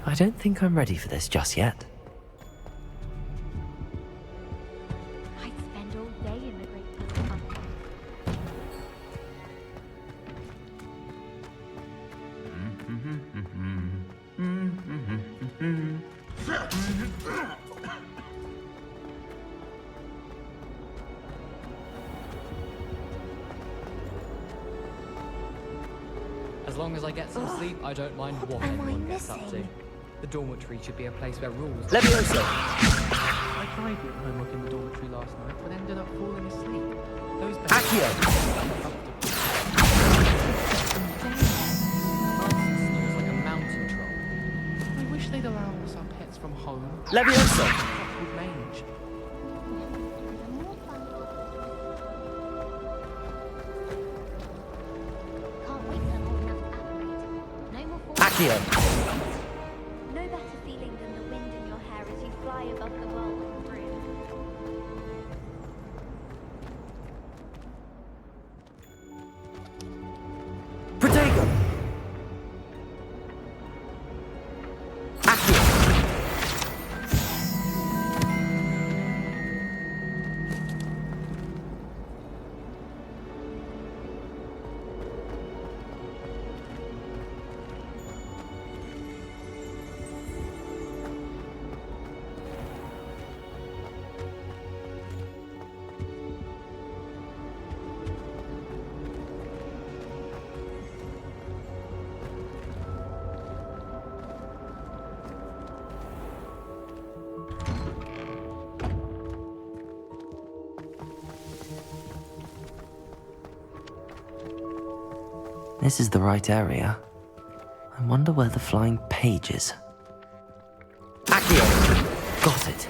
I don't think I'm ready for this just yet. I'd spend all day in the Great Puzzle. As long as I get some sleep, I don't mind what anyone gets up to. The dormitory should be a place where rules... Levioso! I tried doing homework in the dormitory last night, but ended up falling asleep. Those Accio! smells like a mountain troll. I wish they'd allow us our pets from home. Levioso! With mange. Can't wait till I'm old enough to animate. No more falling. Accio! No better feeling than the wind in your hair as you fly above the world on broom. Protego! Accio! This is the right area. I wonder where the flying page is. Accio! Got it.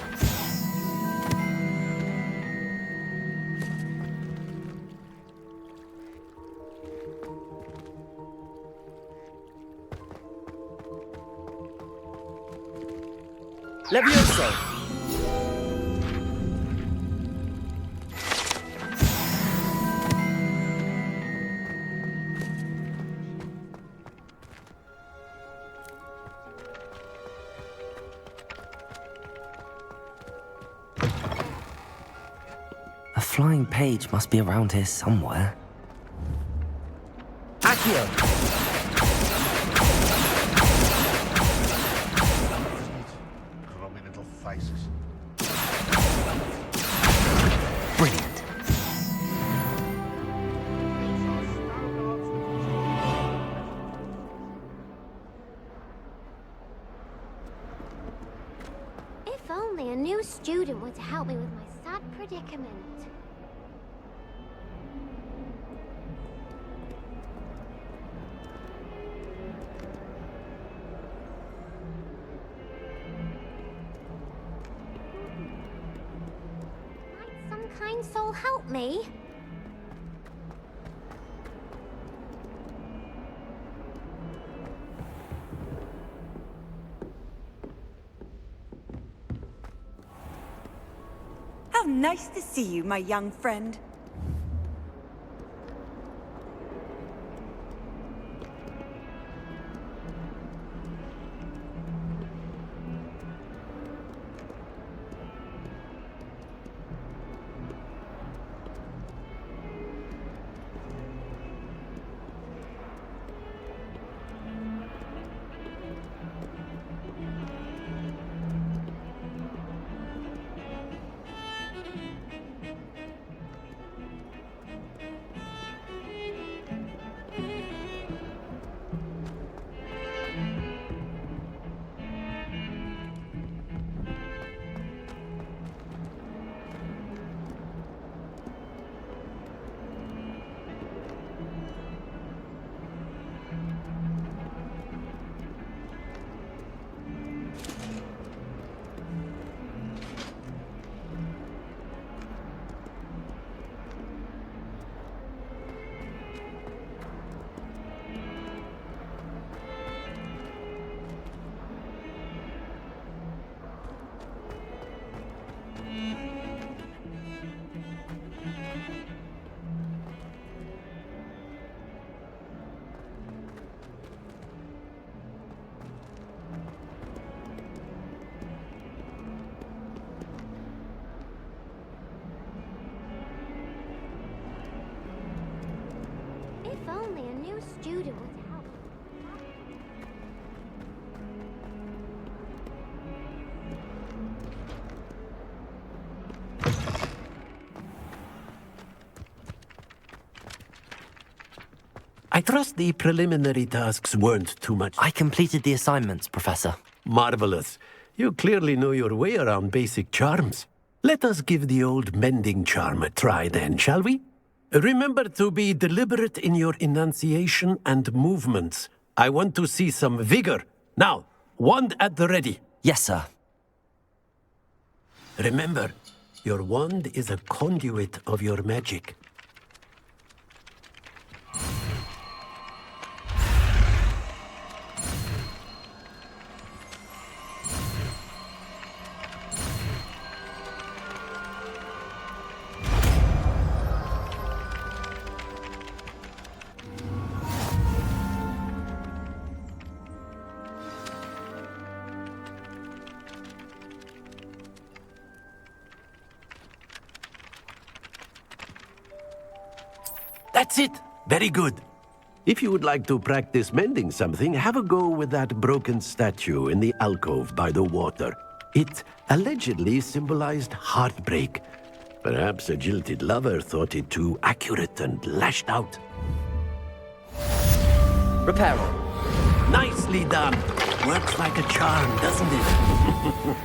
Levioso! A flying page must be around here somewhere. Accio! Grubby little faces. Brilliant. If only a new student were to help me with my sad predicament. Might some kind soul help me? How nice to see you, my young friend. Voodoo will help. I trust the preliminary tasks weren't too much. I completed the assignments, Professor. Marvelous. You clearly know your way around basic charms. Let us give the old mending charm a try then, shall we? Remember to be deliberate in your enunciation and movements. I want to see some vigor. Now, wand at the ready. Yes, sir. Remember, your wand is a conduit of your magic. That's it. Very good. If you would like to practice mending something, have a go with that broken statue in the alcove by the water. It allegedly symbolized heartbreak. Perhaps a jilted lover thought it too accurate and lashed out. Repair all. Nicely done. Works like a charm, doesn't it?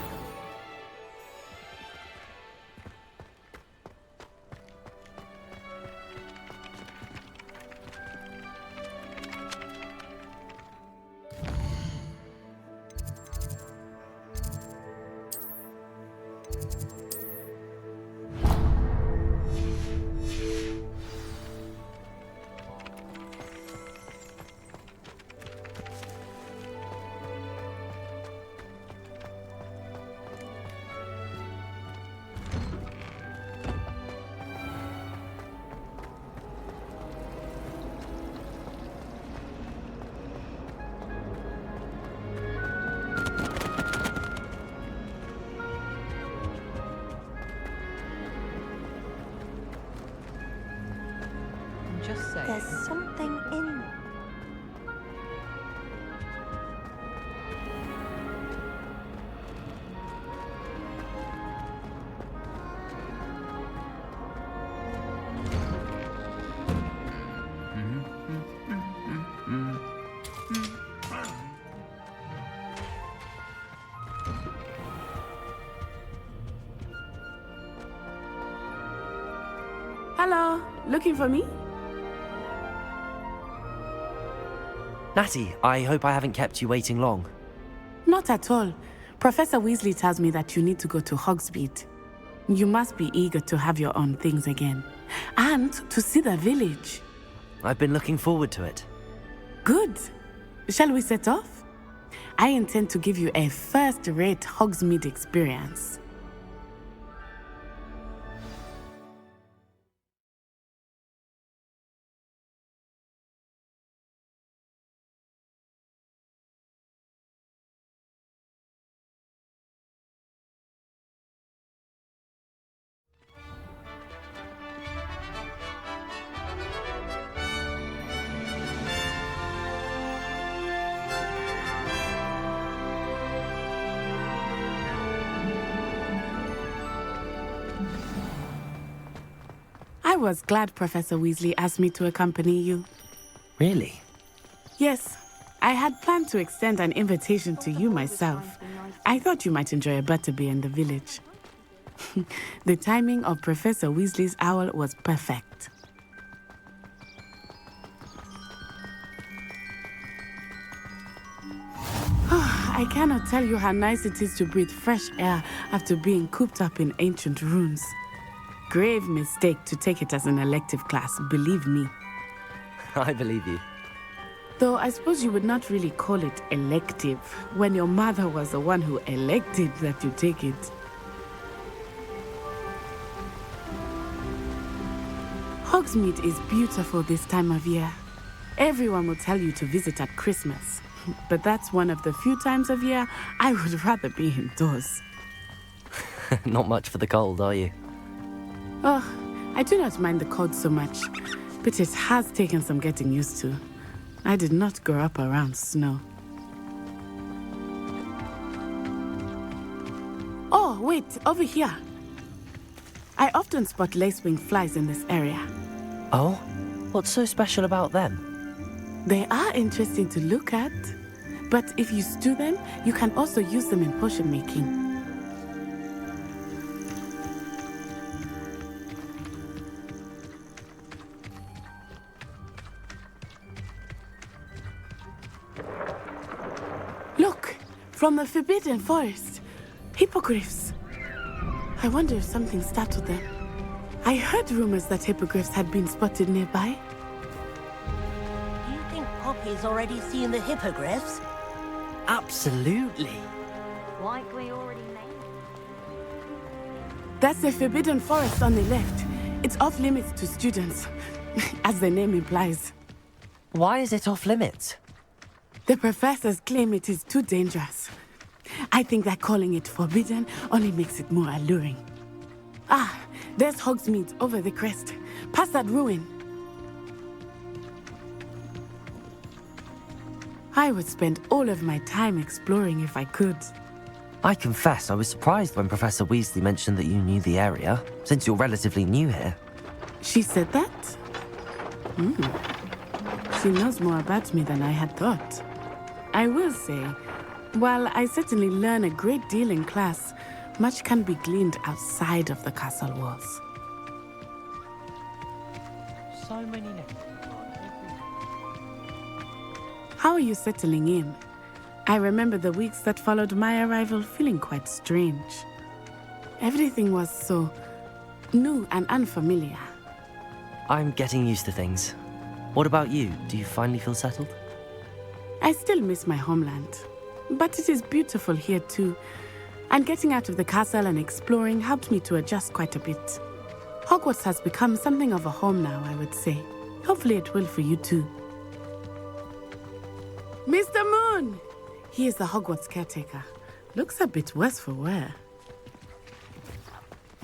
Just say. There's something in there. Hello, looking for me? Natty, I hope I haven't kept you waiting long. Not at all. Professor Weasley tells me that you need to go to Hogsmeade. You must be eager to have your own things again. And to see the village. I've been looking forward to it. Good. Shall we set off? I intend to give you a first-rate Hogsmeade experience. I was glad Professor Weasley asked me to accompany you. Really? Yes, I had planned to extend an invitation to you myself. I thought you might enjoy a butterbeer in the village. The timing of Professor Weasley's owl was perfect. I cannot tell you how nice it is to breathe fresh air after being cooped up in ancient ruins. Grave mistake to take it as an elective class, believe me. I believe you. Though I suppose you would not really call it elective when your mother was the one who elected that you take it. Hogsmeade is beautiful this time of year. Everyone will tell you to visit at Christmas. But that's one of the few times of year I would rather be indoors. Not much for the cold, are you? Oh, I do not mind the cold so much, but it has taken some getting used to. I did not grow up around snow. Oh, wait, over here. I often spot lacewing flies in this area. Oh? What's so special about them? They are interesting to look at, but if you stew them, you can also use them in potion making. Look, from the Forbidden Forest, hippogriffs. I wonder if something startled them. I heard rumors that hippogriffs had been spotted nearby. Do you think Poppy's already seen the hippogriffs? Absolutely. Like we already made. That's the Forbidden Forest on the left. It's off limits to students, as the name implies. Why is it off limits? The professors claim it is too dangerous. I think that calling it forbidden only makes it more alluring. Ah, there's Hogsmeade over the crest, past that ruin. I would spend all of my time exploring if I could. I confess I was surprised when Professor Weasley mentioned that you knew the area, since you're relatively new here. She said that? She knows more about me than I had thought. I will say, while I certainly learn a great deal in class, much can be gleaned outside of the castle walls. So many names. How are you settling in? I remember the weeks that followed my arrival feeling quite strange. Everything was so new and unfamiliar. I'm getting used to things. What about you? Do you finally feel settled? I still miss my homeland, but it is beautiful here too. And getting out of the castle and exploring helped me to adjust quite a bit. Hogwarts has become something of a home now, I would say. Hopefully it will for you too. Mr. Moon! He is the Hogwarts caretaker. Looks a bit worse for wear.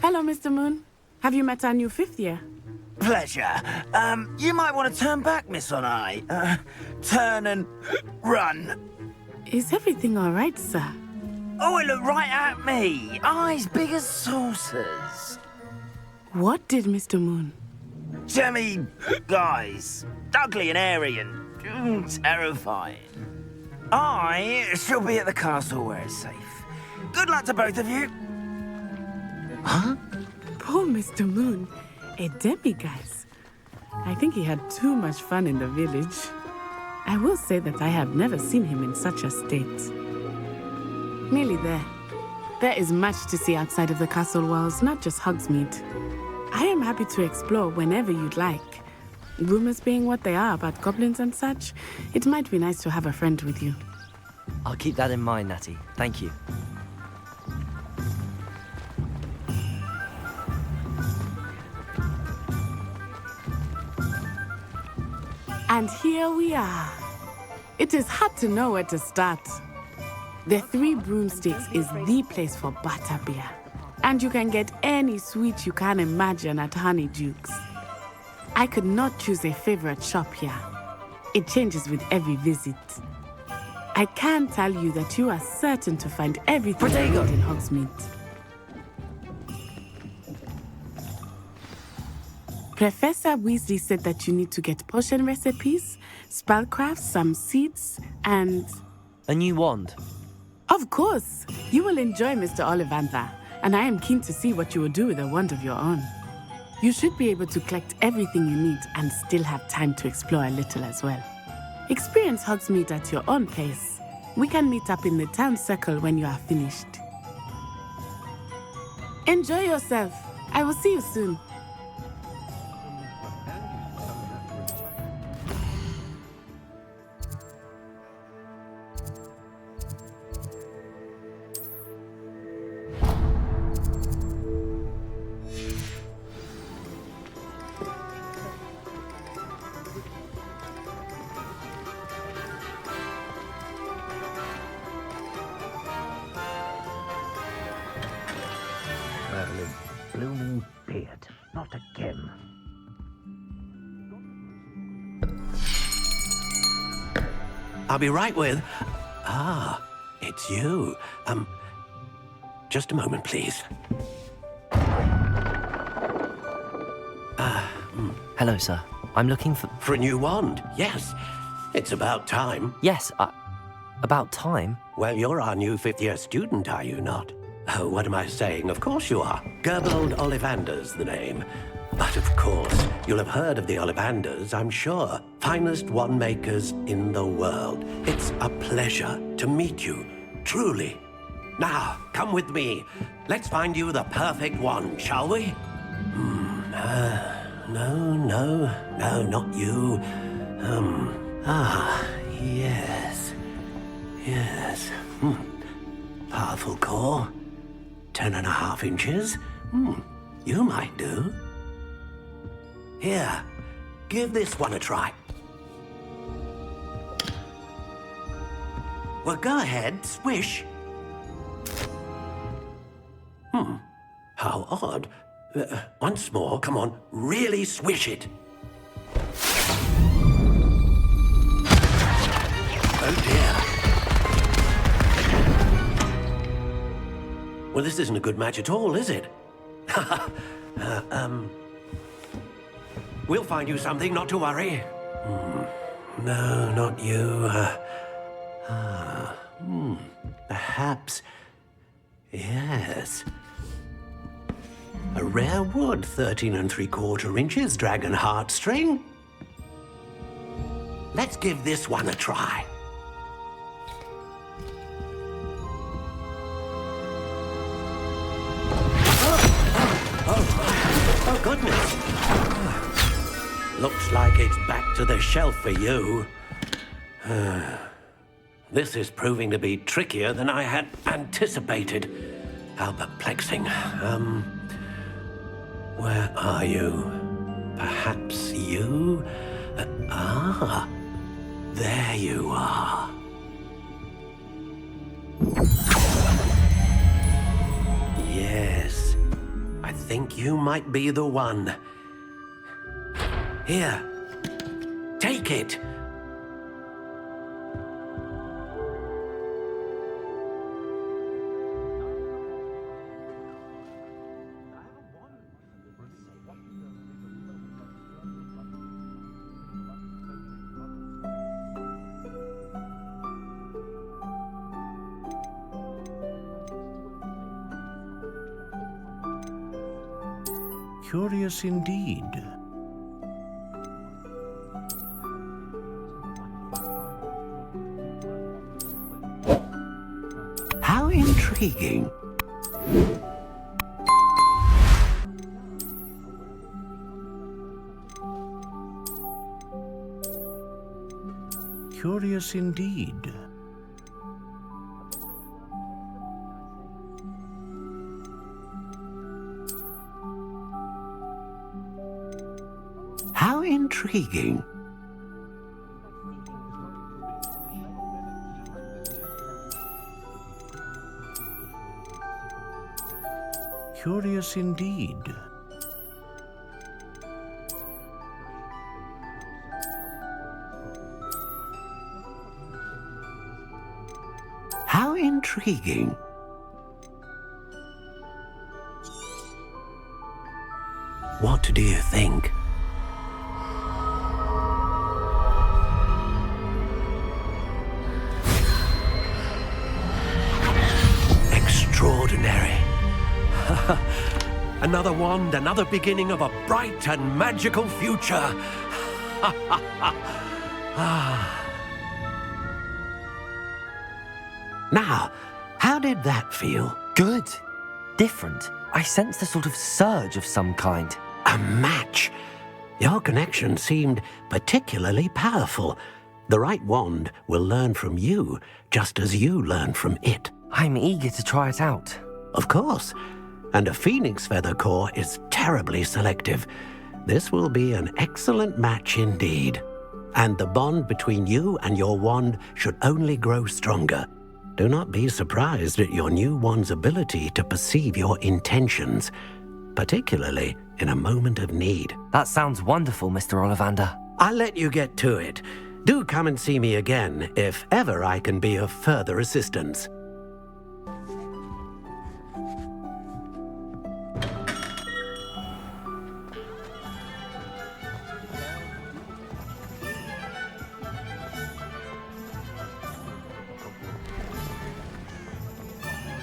Hello, Mr. Moon. Have you met our new fifth year? Pleasure. You might want to turn back, Miss Onai. Turn and run. Is everything all right, sir? Oh, it looked right at me. Eyes big as saucers. What did Mr. Moon? Jemmy guys. Ugly and airy and terrifying. I shall be at the castle where it's safe. Good luck to both of you. Huh? Poor Mr. Moon. A demiguise. I think he had too much fun in the village. I will say that I have never seen him in such a state. Nearly there. There is much to see outside of the castle walls, not just Hogsmeade. I am happy to explore whenever you'd like. Rumors being what they are about goblins and such, it might be nice to have a friend with you. I'll keep that in mind, Natty. Thank you. And here we are. It is hard to know where to start. The Three Broomsticks is the place for butterbeer. And you can get any sweet you can imagine at Honeydukes. I could not choose a favorite shop here. It changes with every visit. I can tell you that you are certain to find everything you need in Hogsmeade. Professor Weasley said that you need to get potion recipes, spellcraft, some seeds, and... A new wand. Of course! You will enjoy Mr. Ollivander, and I am keen to see what you will do with a wand of your own. You should be able to collect everything you need and still have time to explore a little as well. Experience Hogsmeade at your own pace. We can meet up in the town circle when you are finished. Enjoy yourself. I will see you soon. Blooming beard, not again. I'll be right with... Ah, it's you. Just a moment, please. Hello, sir. I'm looking for... For a new wand, yes. It's about time. Yes, about time? Well, you're our new fifth-year student, are you not? Oh, what am I saying? Of course you are. Gerbold Ollivander's the name. But of course, you'll have heard of the Ollivanders, I'm sure. Finest wand makers in the world. It's a pleasure to meet you, truly. Now, come with me. Let's find you the perfect wand, shall we? No, not you. Yes. Powerful core. 10.5 inches. You might do. Here, give this one a try. Well, go ahead, swish. How odd. Once more, come on, really swish it. Oh dear. Well, this isn't a good match at all, is it? We'll find you something, not to worry. No, not you. Perhaps... Yes. A rare wood, 13 3/4 inches, dragon heartstring. Let's give this one a try. Oh, goodness. Looks like it's back to the shelf for you. This is proving to be trickier than I had anticipated. How perplexing. Where are you? Perhaps you? There you are. Yes, I think you might be the one. Here, take it. Curious indeed. How intriguing. Curious indeed. How intriguing. Curious indeed. How intriguing. What do you think? Extraordinary. Another wand, another beginning of a bright and magical future. Now, how did that feel? Good. Different. I sensed a sort of surge of some kind. A match. Your connection seemed particularly powerful. The right wand will learn from you, just as you learn from it. I'm eager to try it out. Of course. And a phoenix feather core is terribly selective. This will be an excellent match indeed. And the bond between you and your wand should only grow stronger. Do not be surprised at your new wand's ability to perceive your intentions, particularly in a moment of need. That sounds wonderful, Mr. Ollivander. I'll let you get to it. Do come and see me again if ever I can be of further assistance.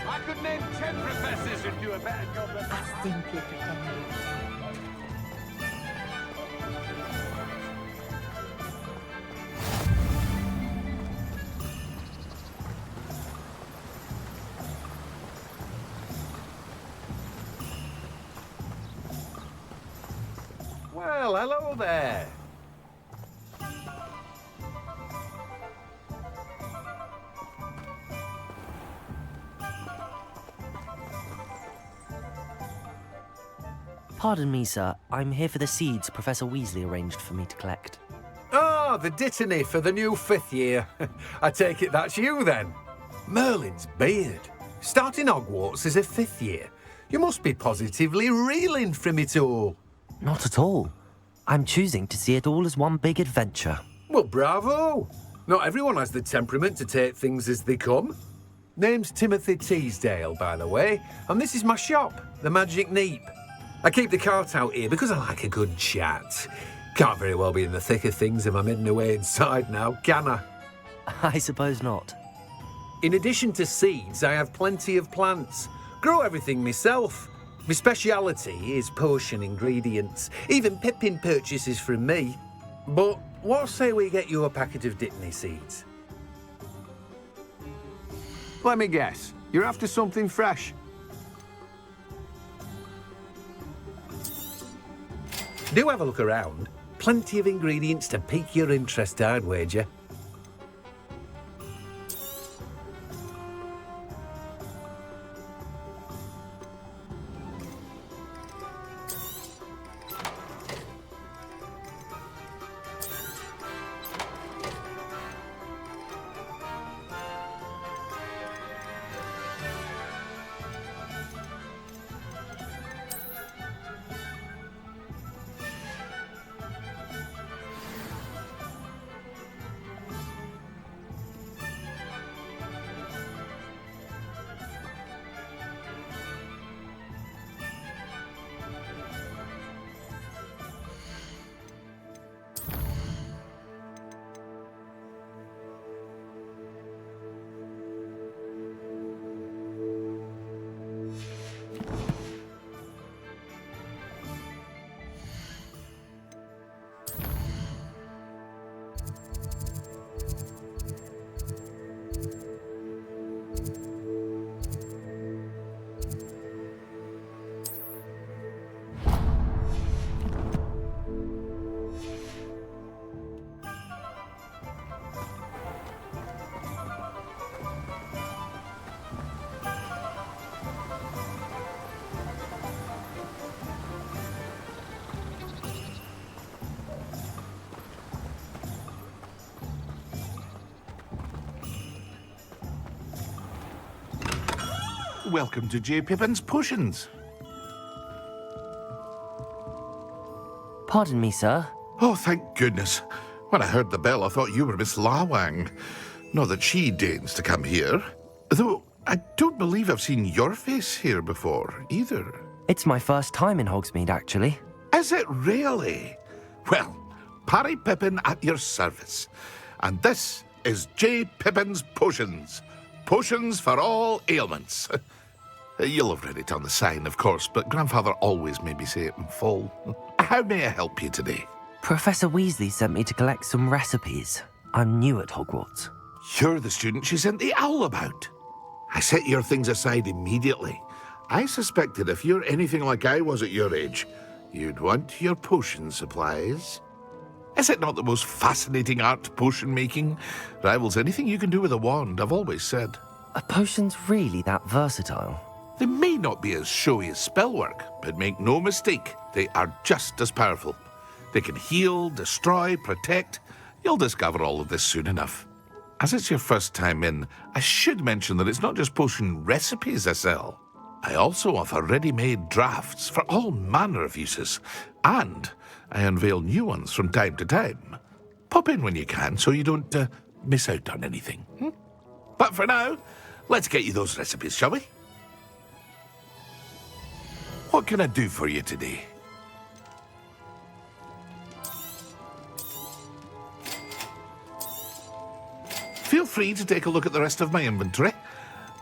I could name 10 professors who'd do a better job than that. I simply pretend. Well, hello there. Pardon me, sir. I'm here for the seeds Professor Weasley arranged for me to collect. Ah, the dittany for the new 5th year. I take it that's you, then. Merlin's beard. Starting Hogwarts as a 5th year. You must be positively reeling from it all. Not at all. I'm choosing to see it all as one big adventure. Well, bravo. Not everyone has the temperament to take things as they come. Name's Timothy Teasdale, by the way, and this is my shop, the Magic Neep. I keep the cart out here because I like a good chat. Can't very well be in the thick of things if I'm hidden away inside now, can I? I suppose not. In addition to seeds, I have plenty of plants. Grow everything myself. My speciality is potion ingredients. Even Pippin purchases from me. But what say we get you a packet of dittany seeds? Let me guess. You're after something fresh. Do have a look around. Plenty of ingredients to pique your interest, I'd wager. Welcome to J. Pippin's Potions. Pardon me, sir. Oh, thank goodness. When I heard the bell, I thought you were Miss Lawang. Not that she deigns to come here. Though I don't believe I've seen your face here before, either. It's my first time in Hogsmeade, actually. Is it really? Well, Parry Pippin at your service. And this is J. Pippin's Potions. Potions for all ailments. You'll have read it on the sign, of course, but Grandfather always made me say it in full. How may I help you today? Professor Weasley sent me to collect some recipes. I'm new at Hogwarts. You're the student she sent the owl about. I set your things aside immediately. I suspected if you're anything like I was at your age, you'd want your potion supplies. Is it not the most fascinating art, potion making? Rivals anything you can do with a wand, I've always said. Are potions really that versatile? They may not be as showy as spellwork, but make no mistake, they are just as powerful. They can heal, destroy, protect. You'll discover all of this soon enough. As it's your first time in, I should mention that it's not just potion recipes I sell. I also offer ready-made drafts for all manner of uses, and I unveil new ones from time to time. Pop in when you can so you don't miss out on anything. But for now, let's get you those recipes, shall we? What can I do for you today? Feel free to take a look at the rest of my inventory,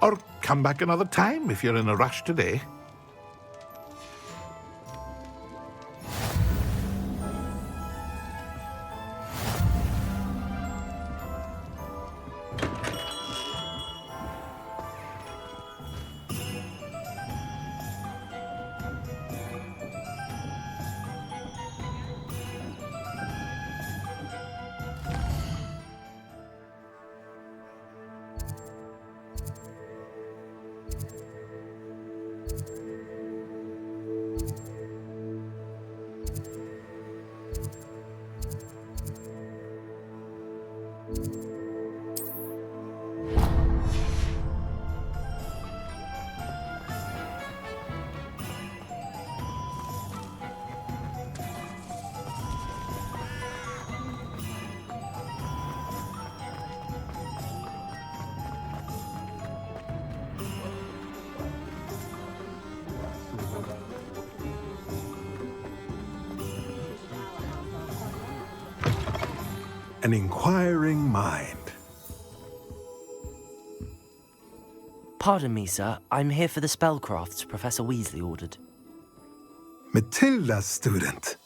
or come back another time if you're in a rush today. An inquiring mind. Pardon me, sir. I'm here for the spellcrafts Professor Weasley ordered. Matilda, student.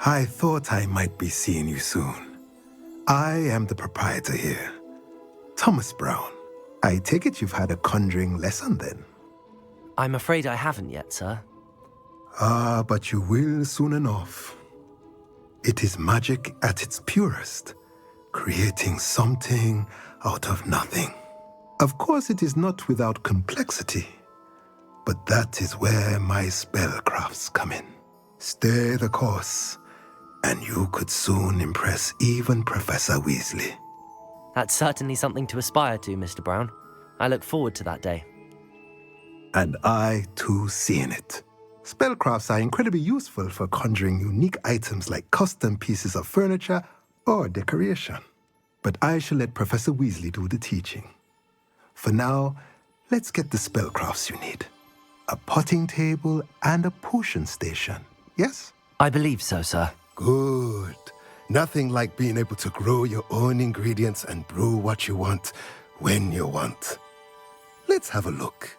I thought I might be seeing you soon. I am the proprietor here, Thomas Brown. I take it you've had a conjuring lesson then? I'm afraid I haven't yet, sir. Ah, but you will soon enough. It is magic at its purest, creating something out of nothing. Of course, it is not without complexity, but that is where my spellcrafts come in. Stay the course, and you could soon impress even Professor Weasley. That's certainly something to aspire to, Mr. Brown. I look forward to that day. And I, too, seeing it. Spellcrafts are incredibly useful for conjuring unique items like custom pieces of furniture or decoration. But I shall let Professor Weasley do the teaching. For now, let's get the spellcrafts you need. A potting table and a potion station, yes? I believe so, sir. Good. Nothing like being able to grow your own ingredients and brew what you want when you want. Let's have a look.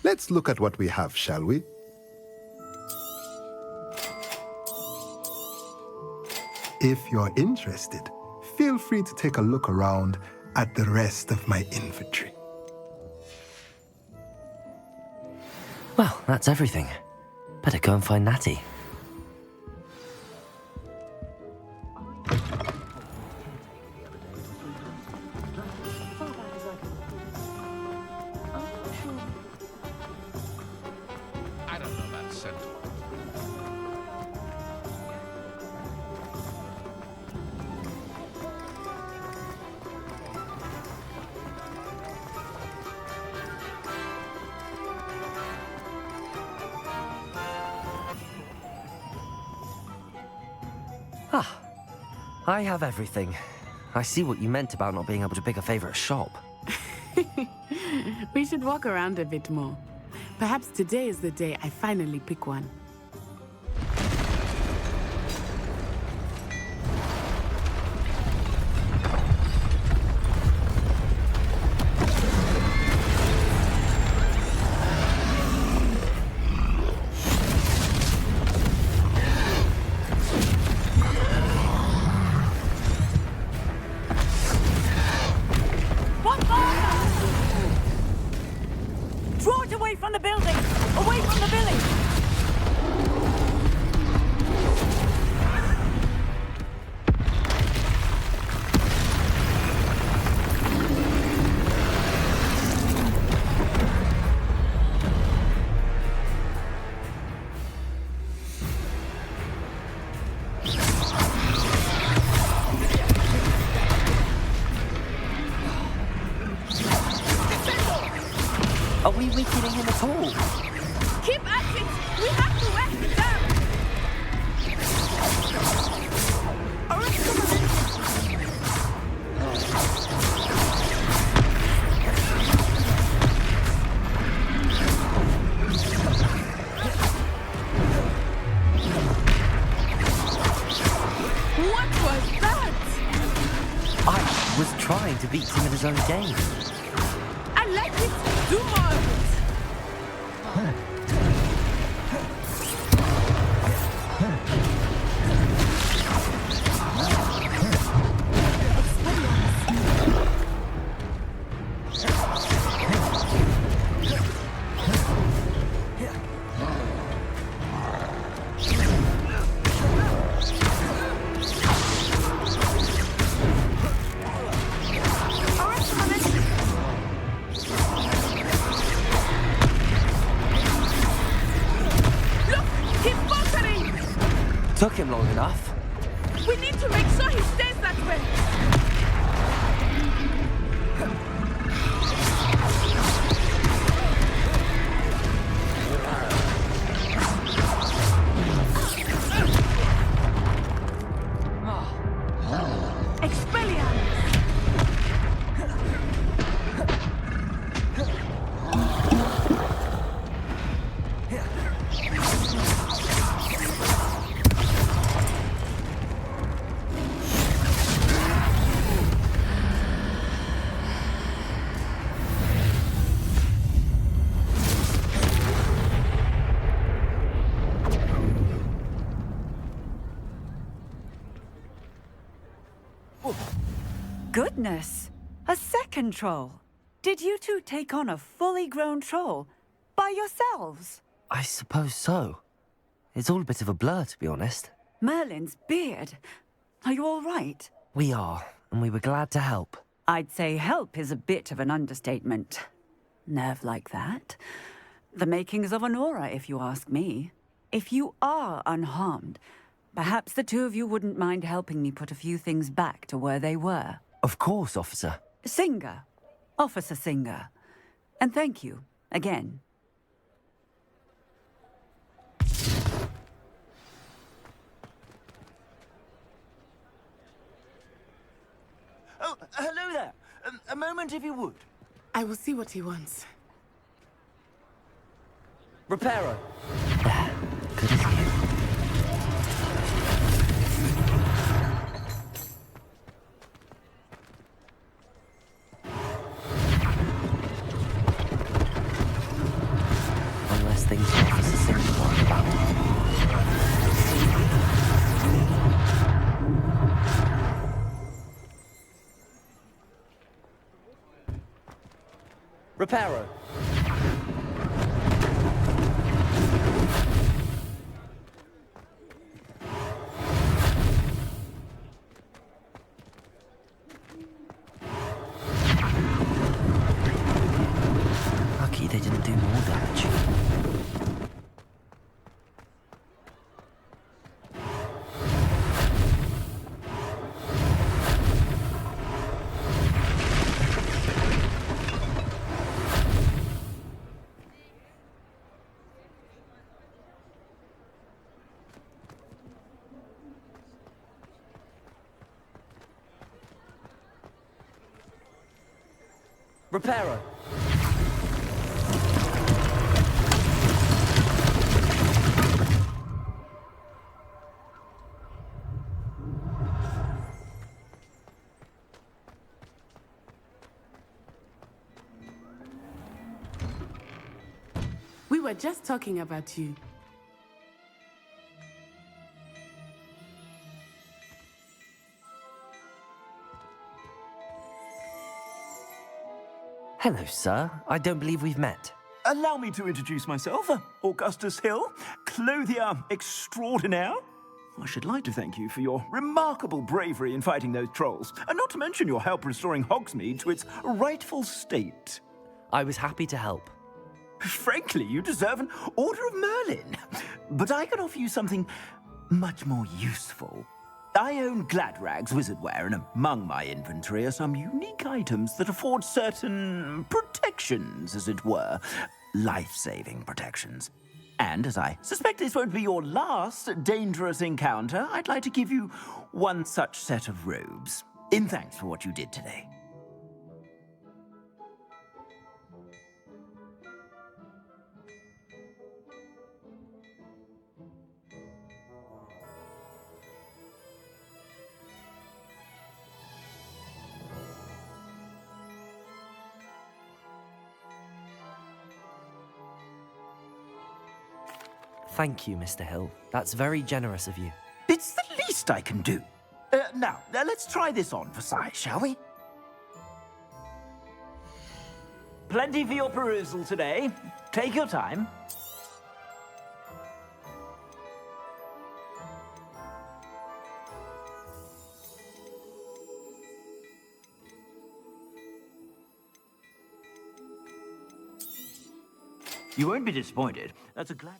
Let's look at what we have, shall we? If you're interested, feel free to take a look around at the rest of my inventory. Well, that's everything. Better go and find Natty. I have everything. I see what you meant about not being able to pick a favorite shop. We should walk around a bit more. Perhaps today is the day I finally pick one. Are we weakening him at all? Keep at it! We have to whack it down! game. I like it. Do more of it. Took him long enough. We need to make sure he stays that way. Goodness! A second troll! Did you two take on a fully grown troll? By yourselves? I suppose so. It's all a bit of a blur, to be honest. Merlin's beard. Are you all right? We are, and we were glad to help. I'd say help is a bit of an understatement. Nerve like that. The makings of an aura, if you ask me. If you are unharmed, perhaps the two of you wouldn't mind helping me put a few things back to where they were. Of course, officer. Singer. Officer Singer. And thank you, again. Oh, hello there. A moment if you would. I will see what he wants. Reparo. Good as you. Unless things Officer Singer worry about. Reparo. Lucky they didn't do more damage. Reparo. We were just talking about you. Hello, sir. I don't believe we've met. Allow me to introduce myself, Augustus Hill, clothier extraordinaire. I should like to thank you for your remarkable bravery in fighting those trolls, and not to mention your help restoring Hogsmeade to its rightful state. I was happy to help. Frankly, you deserve an Order of Merlin. But I can offer you something much more useful. I own Gladrag's wizardware, and among my inventory are some unique items that afford certain protections, as it were. Life-saving protections. And as I suspect this won't be your last dangerous encounter, I'd like to give you one such set of robes, in thanks for what you did today. thank you, Mr. Hill. That's very generous of you. It's the least I can do. Now, let's try this on for size, shall we? Plenty for your perusal today. Take your time. You won't be disappointed. That's a glad...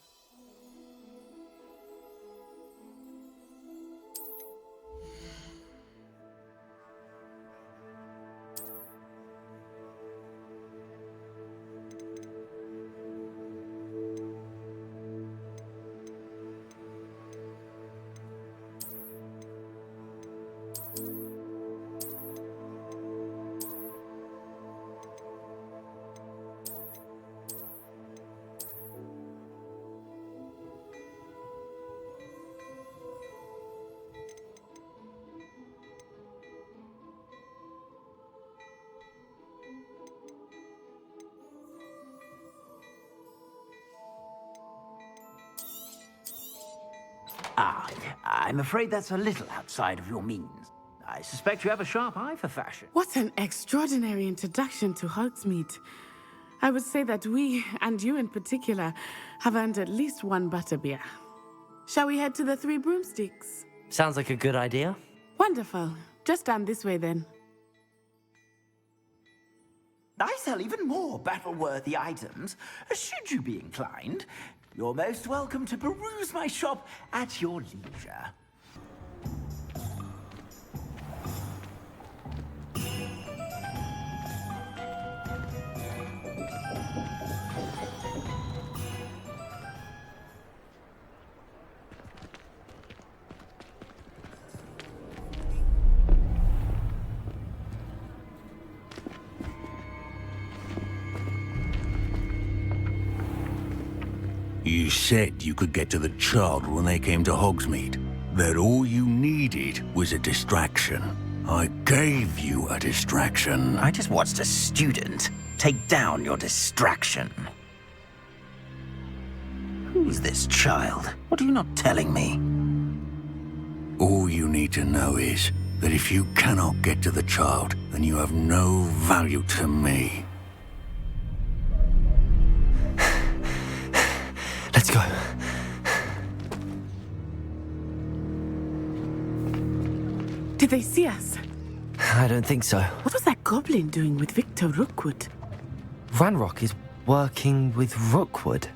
I'm afraid that's a little outside of your means. I suspect you have a sharp eye for fashion. What an extraordinary introduction to Hogsmeade. I would say that we, and you in particular, have earned at least one butterbeer. Shall we head to the Three Broomsticks? Sounds like a good idea. Wonderful. Just down this way then. I sell even more battle-worthy items, should you be inclined. You're most welcome to peruse my shop at your leisure. You said you could get to the child when they came to Hogsmeade. That all you needed was a distraction. I gave you a distraction. I just watched a student take down your distraction. Who's this child? What are you not telling me? All you need to know is that if you cannot get to the child, then you have no value to me. Let's go. Did they see us? I don't think so. What was that goblin doing with Victor Rookwood? Ranrock is working with Rookwood.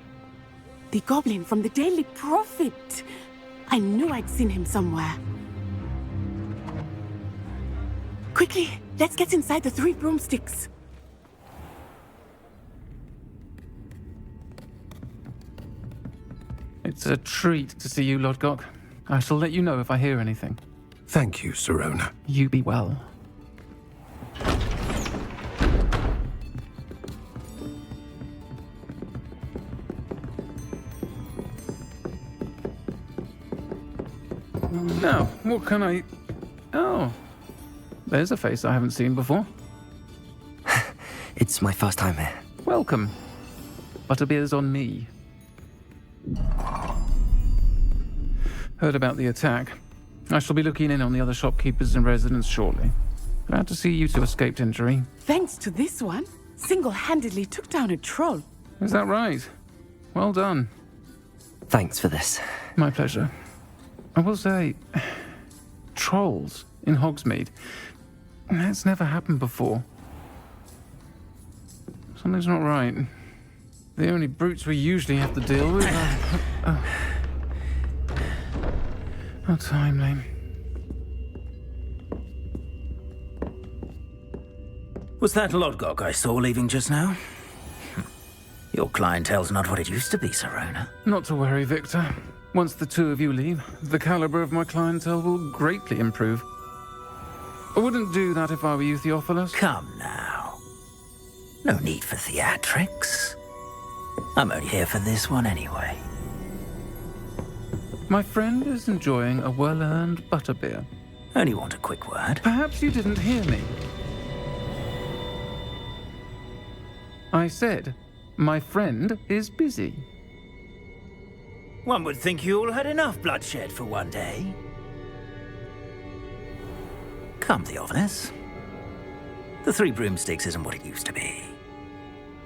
The goblin from the Daily Prophet. I knew I'd seen him somewhere. Quickly, let's get inside the Three Broomsticks. It's a treat to see you, Lodgok. I shall let you know if I hear anything. Thank you, Sirona. You be well. Now, what can I... Oh, there's a face I haven't seen before. It's my first time here. Welcome. Butterbeer's on me. Heard about the attack. I shall be looking in on the other shopkeepers and residents shortly. Glad to see you two escaped injury. Thanks to this one, single-handedly took down a troll. Is that right? Well done. Thanks for this. My pleasure. I will say, trolls in Hogsmeade. That's never happened before. Something's not right. The only brutes we usually have to deal with are... How timely. Was that Lodgok I saw leaving just now? Your clientele's not what it used to be, Sirona. Not to worry, Victor. Once the two of you leave, the caliber of my clientele will greatly improve. I wouldn't do that if I were you, Theophilus. Come now. No need for theatrics. I'm only here for this one anyway. My friend is enjoying a well-earned butterbeer. Only want a quick word. Perhaps you didn't hear me. I said, my friend is busy. One would think you all had enough bloodshed for one day. Come, Theophilus. The Three Broomsticks isn't what it used to be.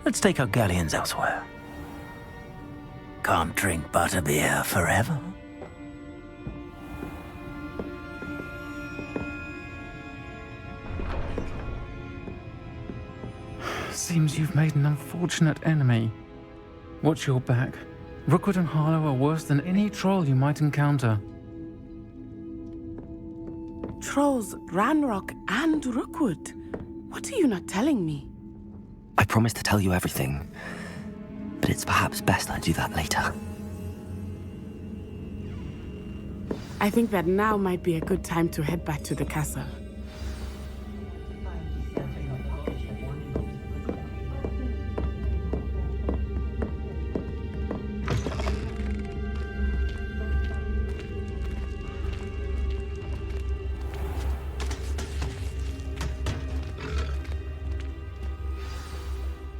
Let's take our galleons elsewhere. Can't drink butterbeer forever. Seems you've made an unfortunate enemy. Watch your back. Rookwood and Harlow are worse than any troll you might encounter. Trolls, Ranrock, and Rookwood. What are you not telling me? I promised to tell you everything, but it's perhaps best I do that later. I think that now might be a good time to head back to the castle.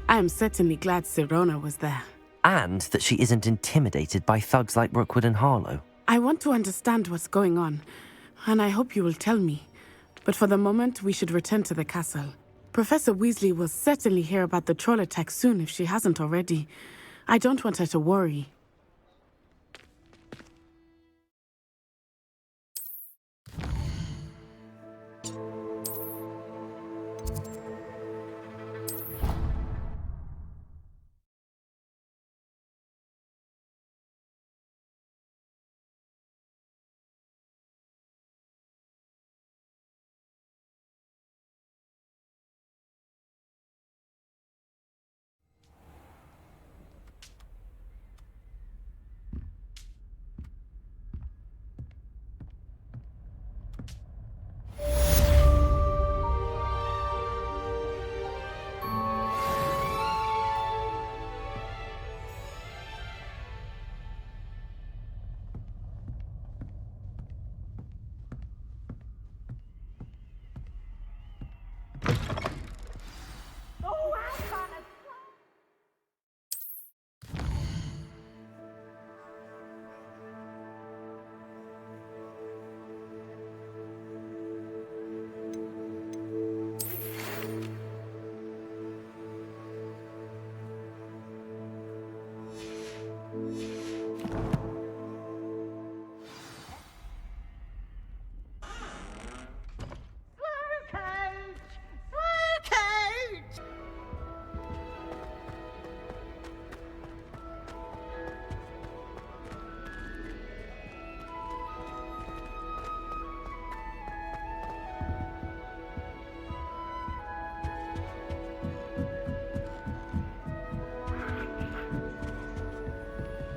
I am certainly glad Sirona was there. And that she isn't intimidated by thugs like Rookwood and Harlow. I want to understand what's going on, and I hope you will tell me. But for the moment, we should return to the castle. Professor Weasley will certainly hear about the troll attack soon if she hasn't already. I don't want her to worry.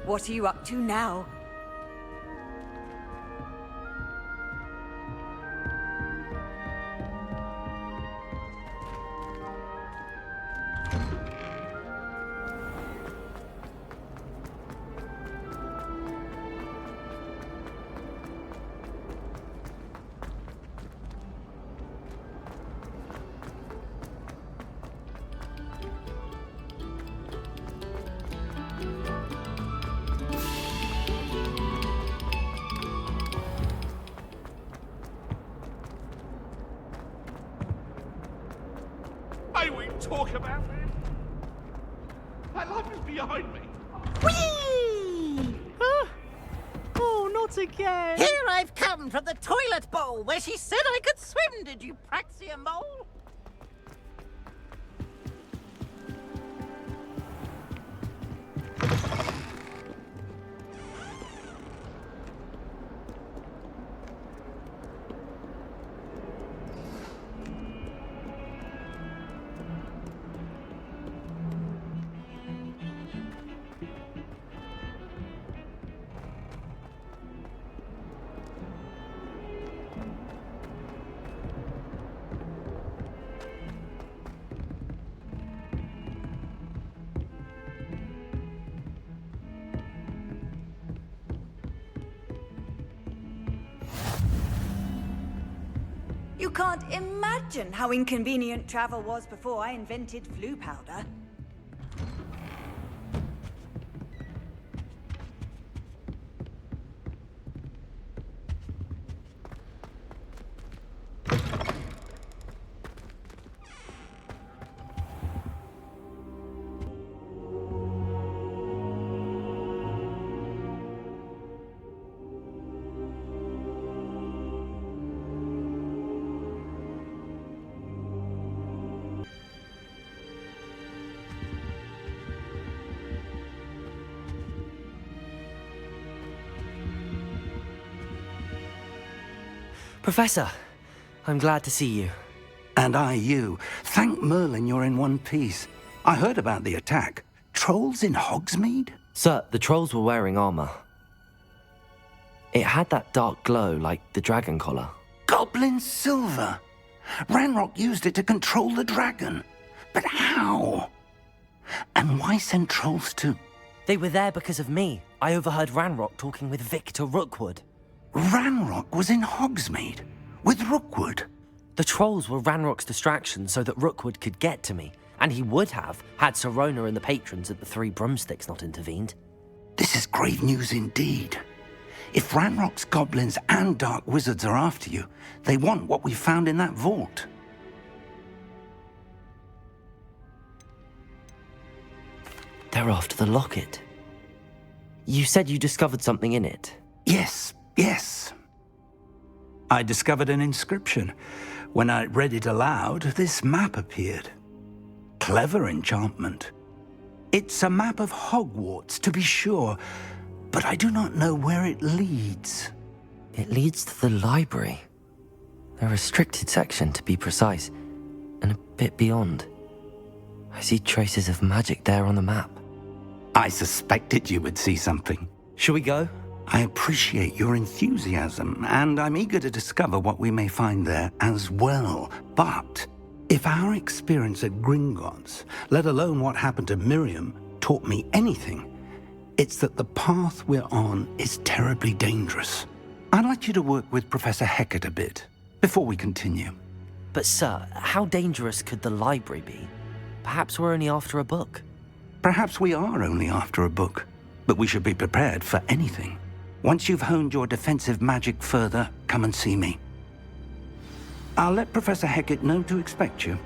What are you up to now? Talk about it. That life is behind me. Whee! Oh, not again. Here I've come from the toilet bowl where she said I could swim. Did you praxia mole? You can't imagine how inconvenient travel was before I invented flu powder. Professor, I'm glad to see you. And I you. Thank Merlin you're in one piece. I heard about the attack. Trolls in Hogsmeade? Sir, the trolls were wearing armor. It had that dark glow like the dragon collar. Goblin silver. Ranrock used it to control the dragon. But how? And why send trolls to... They were there because of me. I overheard Ranrock talking with Victor Rookwood. Ranrock was in Hogsmeade? With Rookwood? The trolls were Ranrock's distraction so that Rookwood could get to me. And he would have, had Sirona and the patrons at the Three Broomsticks not intervened. This is grave news indeed. If Ranrock's goblins and dark wizards are after you, they want what we found in that vault. They're after the locket. You said you discovered something in it. Yes. I discovered an inscription. When I read it aloud, this map appeared. Clever enchantment. It's a map of Hogwarts, to be sure, but I do not know where it leads. It leads to the library. A restricted section, to be precise, and a bit beyond. I see traces of magic there on the map. I suspected you would see something. Shall we go? I appreciate your enthusiasm, and I'm eager to discover what we may find there as well. But if our experience at Gringotts, let alone what happened to Miriam, taught me anything, it's that the path we're on is terribly dangerous. I'd like you to work with Professor Hecat a bit, before we continue. But sir, how dangerous could the library be? Perhaps we're only after a book. Perhaps we are only after a book, but we should be prepared for anything. Once you've honed your defensive magic further, come and see me. I'll let Professor Hecat know to expect you.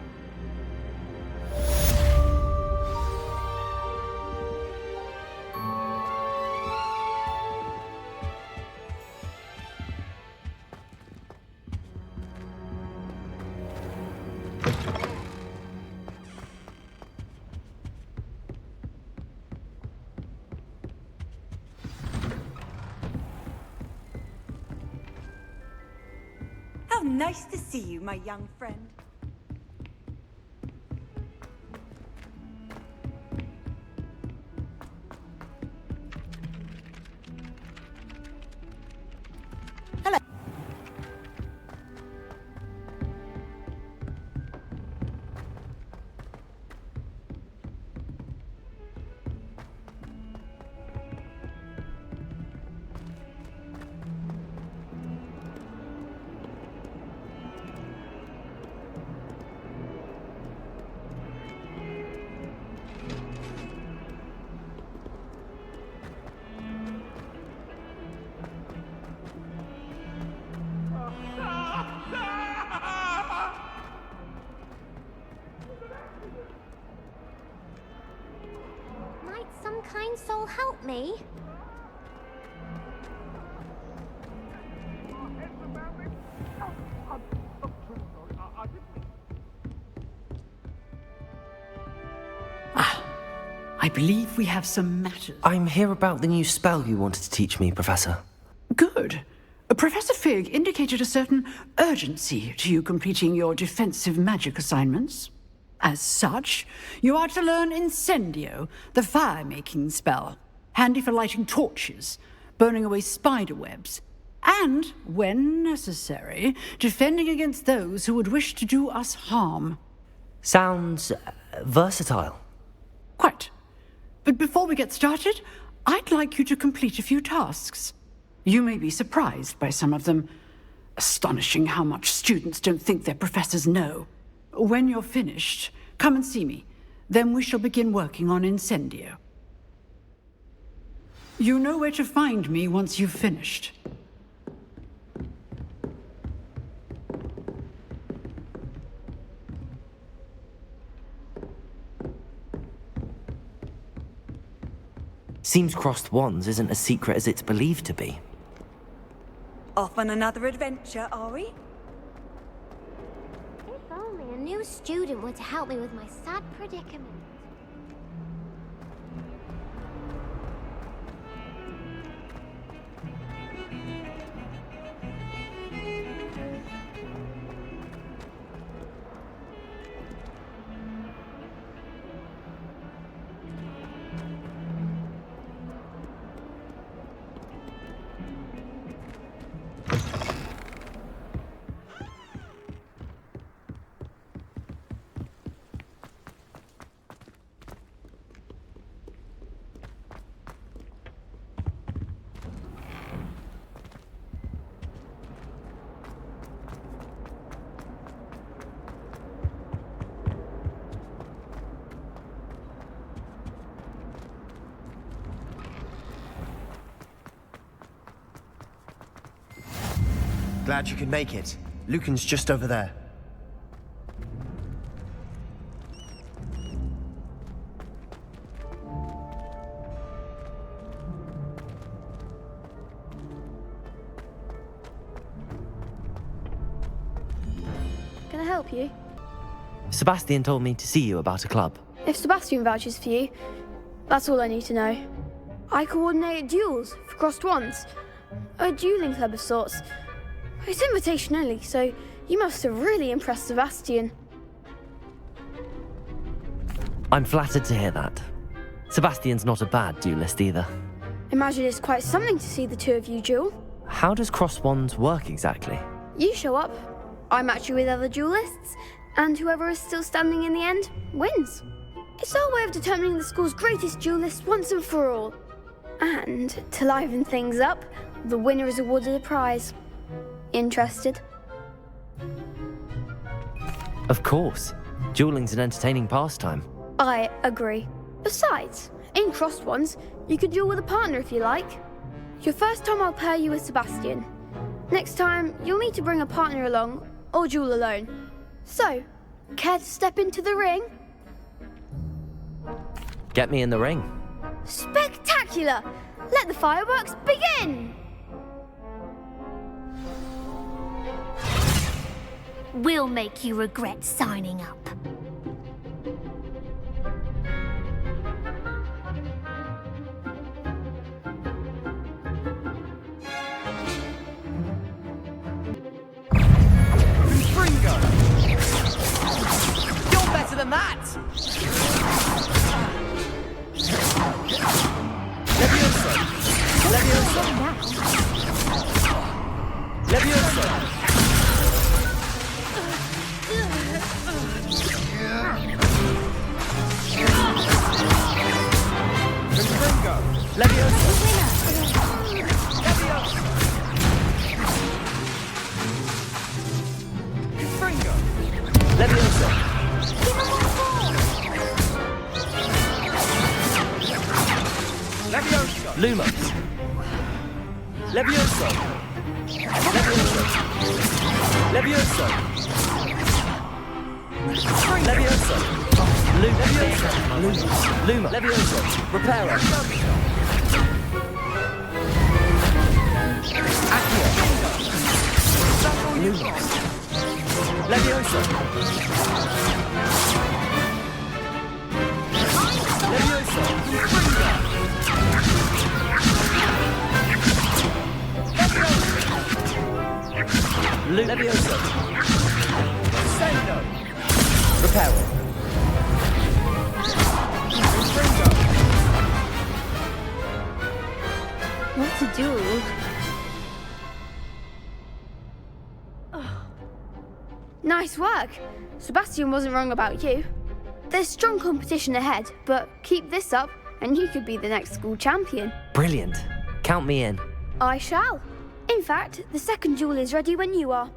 Nice to see you, my young friend. Hello. Some kind soul help me? I believe we have some matters. I'm here about the new spell you wanted to teach me, Professor. Good. Professor Fig indicated a certain urgency to you completing your defensive magic assignments. As such, you are to learn Incendio, the fire-making spell, handy for lighting torches, burning away spider webs, and, when necessary, defending against those who would wish to do us harm. Sounds versatile. Quite. But before we get started, I'd like you to complete a few tasks. You may be surprised by some of them. Astonishing how much students don't think their professors know. When you're finished, come and see me. Then we shall begin working on Incendio. You know where to find me once you've finished. Seems crossed wands isn't as secret as it's believed to be. Off on another adventure, are we? If only a new student were to help me with my sad predicament. Glad you could make it. Lucan's just over there. Can I help you? Sebastian told me to see you about a club. If Sebastian vouches for you, that's all I need to know. I coordinate duels for crossed wands. A dueling club of sorts. It's invitation only, so you must have really impressed Sebastian. I'm flattered to hear that. Sebastian's not a bad duelist either. Imagine it's quite something to see the two of you duel. How does crossed wands work exactly? You show up, I match you with other duelists, and whoever is still standing in the end wins. It's our way of determining the school's greatest duelist once and for all. And to liven things up, the winner is awarded a prize. Interested? Of course. Dueling's an entertaining pastime. I agree. Besides, in crossed ones, you could duel with a partner if you like. Your first time I'll pair you with Sebastian. Next time, you'll need to bring a partner along, or duel alone. So, care to step into the ring? Get me in the ring. Spectacular! Let the fireworks begin! We'll make you regret signing up. Fringo! You're better than that! Levioso! Levioso! Levioso! Fringo! Levioso! Levioso! Fringo! Levioso! Levioso! Lumos! Levioso! Levioso! Levioso! Levioso! Levioso! Luma! Levioso! Reparo! Accio! Lumos! Levioso! Levioso! Levioso! Sendo! Reparo! What to do? Nice work. Sebastian wasn't wrong about you. There's strong competition ahead, but keep this up and you could be the next school champion. Brilliant. Count me in. I shall. In fact, the second duel is ready when you are.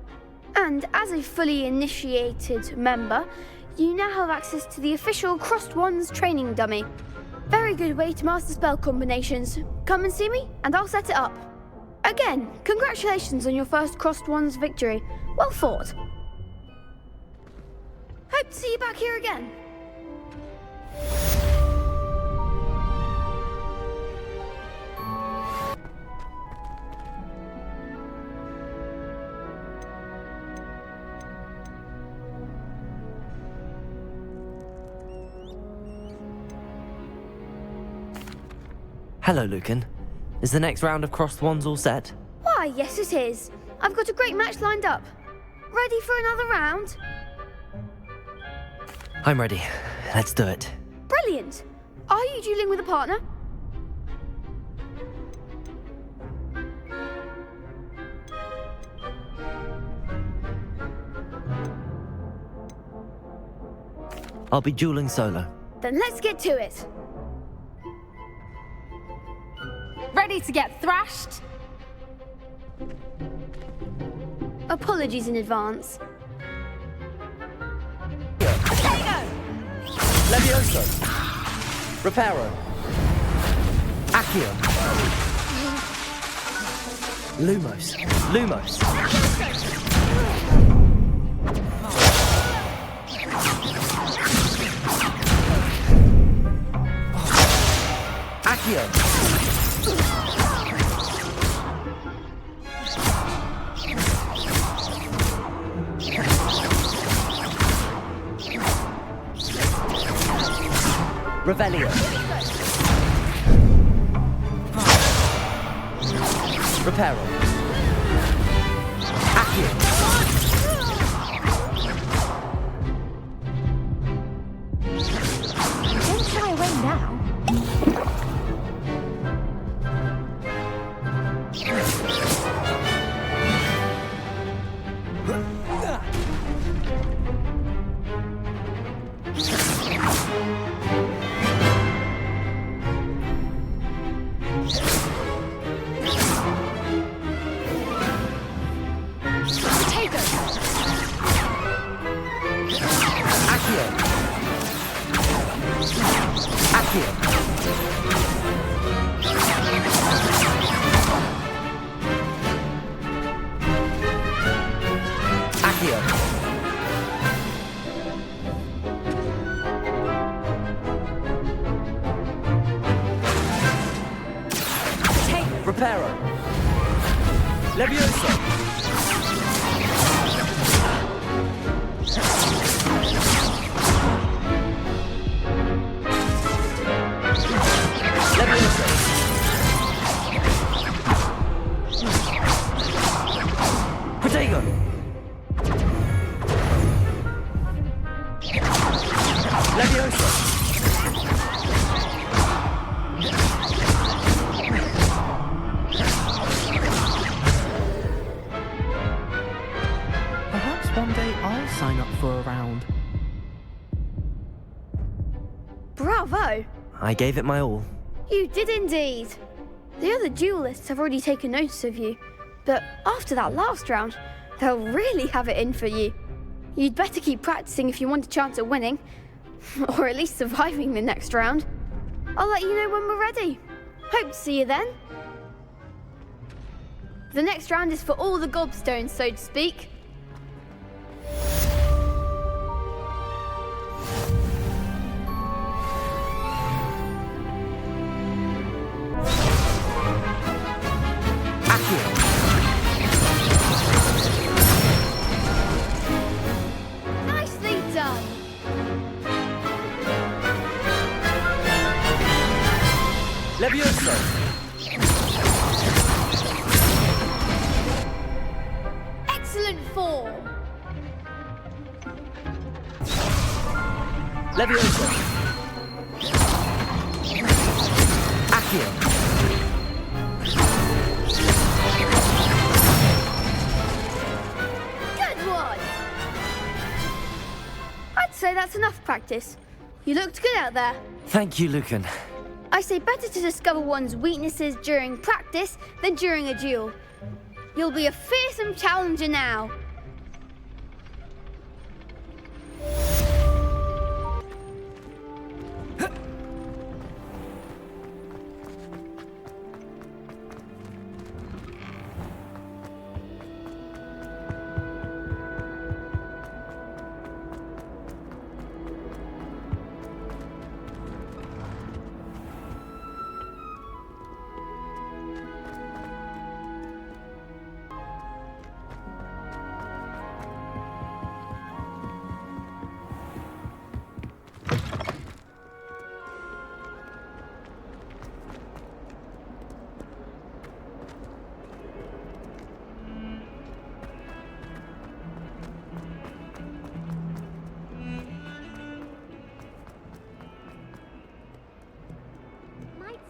And as a fully initiated member, you now have access to the official Crossed Wands training dummy. Very good way to master spell combinations. Come and see me, and I'll set it up. Again, congratulations on your first Crossed Wands victory. Well fought. Hope to see you back here again. Hello, Lucan. Is the next round of crossed wands all set? Why, yes it is. I've got a great match lined up. Ready for another round? I'm ready. Let's do it. Brilliant. Are you dueling with a partner? I'll be dueling solo. Then let's get to it. Ready to get thrashed? Apologies in advance. Levioso! Reparo! Accio! Lumos. Lumos. Accio. Revelio. Reparo. Accio. Don't shy away now. Reparo. Levioso. Levioso. Protego. Levioso. One day I'll sign up for a round. Bravo! I gave it my all. You did indeed. The other duelists have already taken notice of you, but after that last round, they'll really have it in for you. You'd better keep practicing if you want a chance at winning, or at least surviving the next round. I'll let you know when we're ready. Hope to see you then. The next round is for all the gobstones, so to speak. Nicely done. Levioso. Excellent form. Levioso. Accio. Good one. I'd say that's enough practice. You looked good out there. Thank you, Lucan. I say better to discover one's weaknesses during practice than during a duel. You'll be a fearsome challenger now.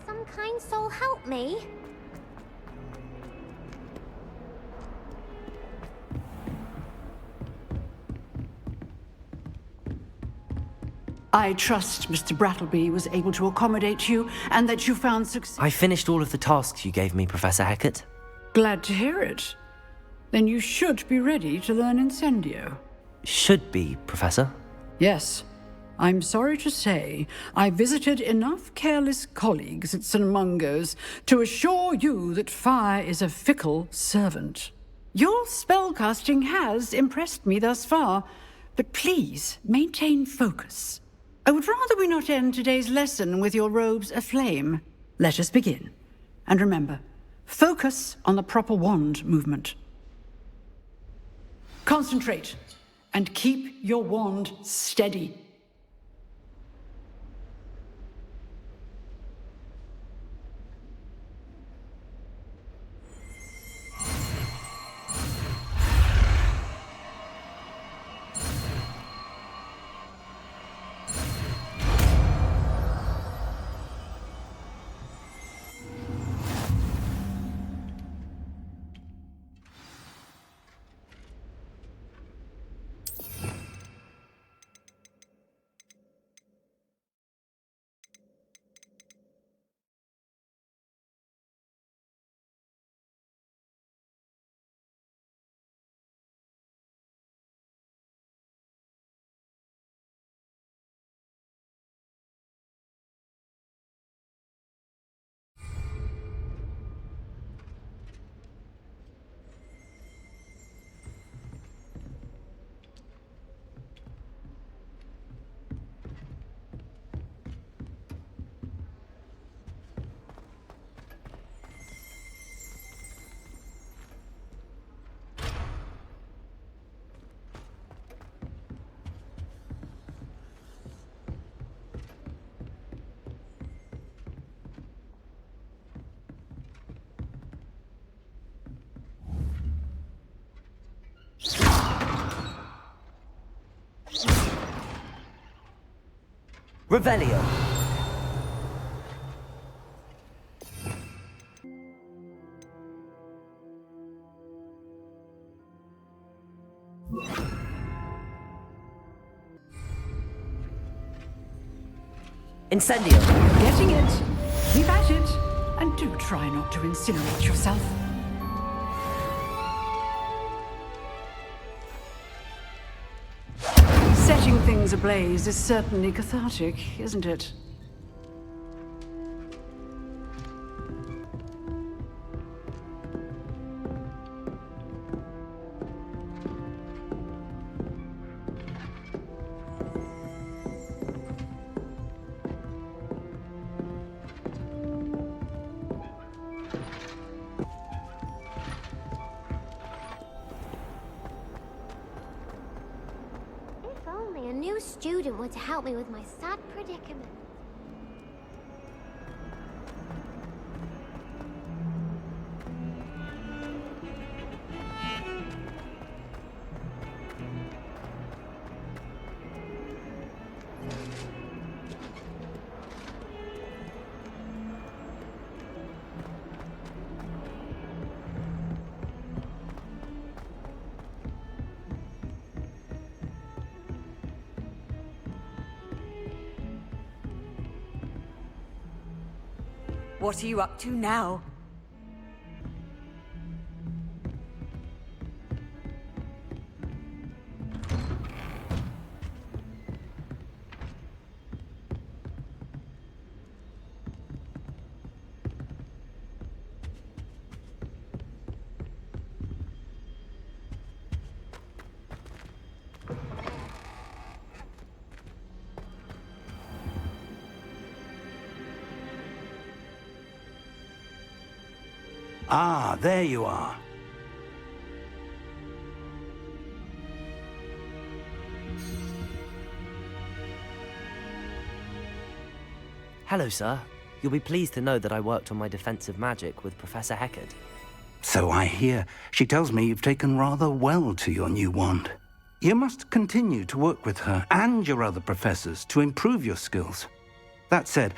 Some kind soul help me? I trust Mr. Brattleby was able to accommodate you and that you found success. I finished all of the tasks you gave me, Professor Hecat. Glad to hear it. Then you should be ready to learn Incendio. Should be, Professor. Yes. I'm sorry to say, I visited enough careless colleagues at St. Mungo's to assure you that fire is a fickle servant. Your spellcasting has impressed me thus far, but please maintain focus. I would rather we not end today's lesson with your robes aflame. Let us begin. And remember, focus on the proper wand movement. Concentrate, and keep your wand steady. Revelio. Incendio. Getting it. Keep at it. And do try not to incinerate yourself. Setting things ablaze is certainly cathartic, isn't it? Student were to help me with my sad predicament. What are you up to now? Ah, there you are. Hello, sir. You'll be pleased to know that I worked on my defensive magic with Professor Heckard. So I hear. She tells me you've taken rather well to your new wand. You must continue to work with her and your other professors to improve your skills. That said,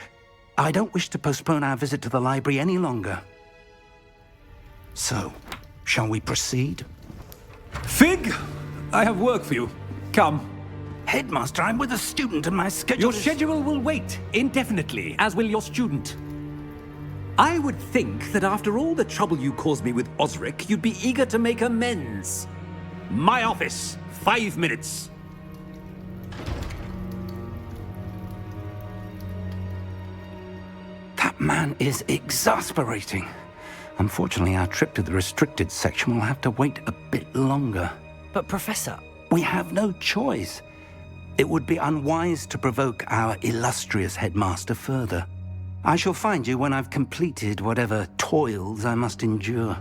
I don't wish to postpone our visit to the library any longer. So, shall we proceed? Fig! I have work for you. Come. Headmaster, I'm with a student and my schedule Your schedule will wait indefinitely, as will your student. I would think that after all the trouble you caused me with Osric, you'd be eager to make amends. My office, 5 minutes. man is exasperating. Unfortunately, our trip to the restricted section will have to wait a bit longer. But Professor... We have no choice. It would be unwise to provoke our illustrious headmaster further. I shall find you when I've completed whatever toils I must endure.